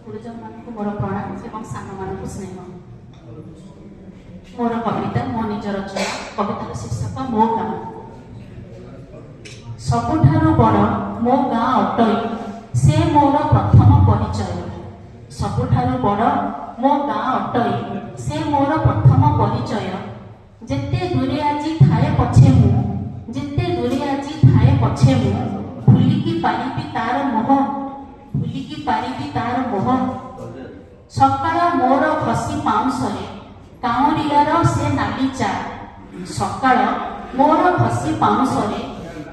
गुरुजन मानक मोर प्रणाम एवं सान मानक स्नेह। मोर कविता मो निज रचना कवितार शीर्षक मो गाँ। सबुठारु बड़ मो गाँ अटई से मोर प्रथम परिचय। सबुठारु बड़ मो गाँ अटई से मोर प्रथम परिचय। जेते दूरे आज थाए पछे मु जेते दूरे आज थाए पछे मु भूलिकी पारिबी तार मोह भूलिकी पारिबी तार मोह। सकाळ मोर घसी पाउंसरे काउरियार से नाली चा। सकाळ मोर घसी पाउंसरे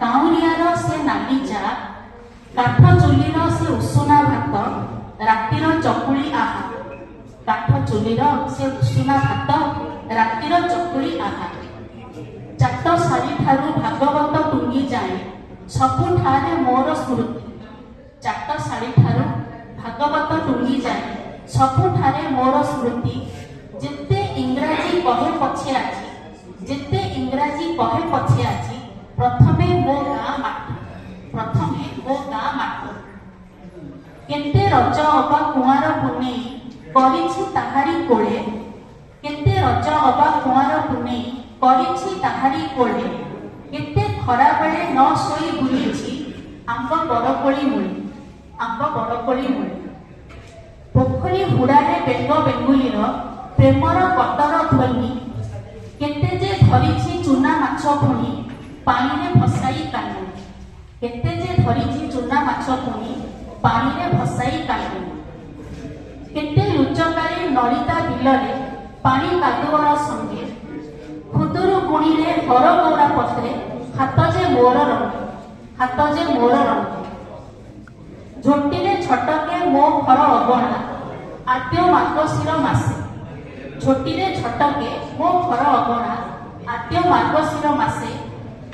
काउरियार से नाली चा। काठ चुलीर से उषुना भात रातिर चकुली आहा। काठ चुलीर से उषुना भात रातिर चकुली आहा। चाट सारी ठारू भागवत टुंगी जाए सबुठारे मोर स्मृति। चाट सारी ठारू भागवत टुंगी जाए सबुठारे मोर स्मृति। जेते इंग्राजी कहे पछे आछि जेते इंग्राजी कहे पछे आछि प्रथमे मो गाँ माटी प्रथमे मो गाँ माटी। केते रज अबा कुआर पुनेई करिछि ताहारी कोळे। केते रज अबा कुआर पुनेई करिछि ताहारी कोळे। केते खरा बेले न सोई बुलिछि आंब बरकोली मूली आंब बरकोली मूली। पोखरी हुड़ारे बेंग बेंगुलीर प्रेमर कटर ध्वनि। केते जे धरिछि चुना माछ पुणी पानी रे भसाई कानु। केते जे धरिछि चुना माछ पुणी पानी रे भसाई कानु। केते लुचकारी नलिता बिलरे पानी कादुआर संगे खुदुरु गुणी रे घर गौरा पथरे हाथ जे मोर रंगे हाथ जे मोर रंगे। झोटी रे छटके मो घर अगणा आद्य मार्गशीर मासे। झोटी रे छटके मो घर अगणा आद्य मार्गशीर मासे।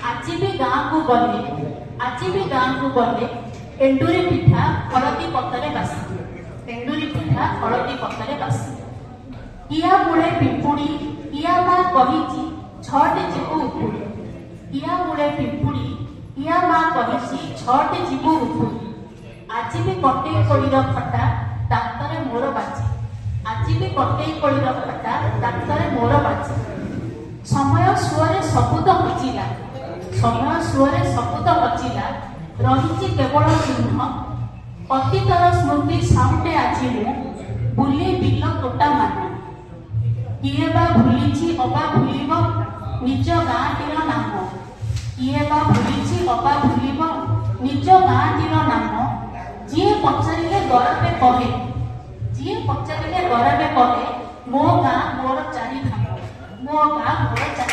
आज भी गाँ को गले आज भी गाँ को गले एंडुरी पिठा हलदी पतरे बासी एंडुरी पिठा हलदी पतरे बासी। किया मूले पिंपुड़ी किया माँ कहिची छट जीव उपुड़ी। किया मूले पिंपुड़ी किया माँ कहिची छट जीव उपुड़ी। आज भी कटेई कोड़ीर खटा डाक्तरे मोर बाची आज भी कटेई कोड़ीर खटा डाक्तरे मोर बाची। समय सुअरे सबुत हजिला समय सुअरे सबुत हजिला रहिछि केवल चिन्ह। अतीतर स्मृति साउटे आज मु बुली बिल तोटा मान। किए बा भूलिछि अबा भूलिब निज गाँटीर नाम। किए बा भूलिछि अबा भूलिब निज गाँटीर नाम। जिए पचारिले गरबे कहे जिए पचारिले गरबे कहे मो गाँ मोर चारि धाम मो गाँ मोर चारि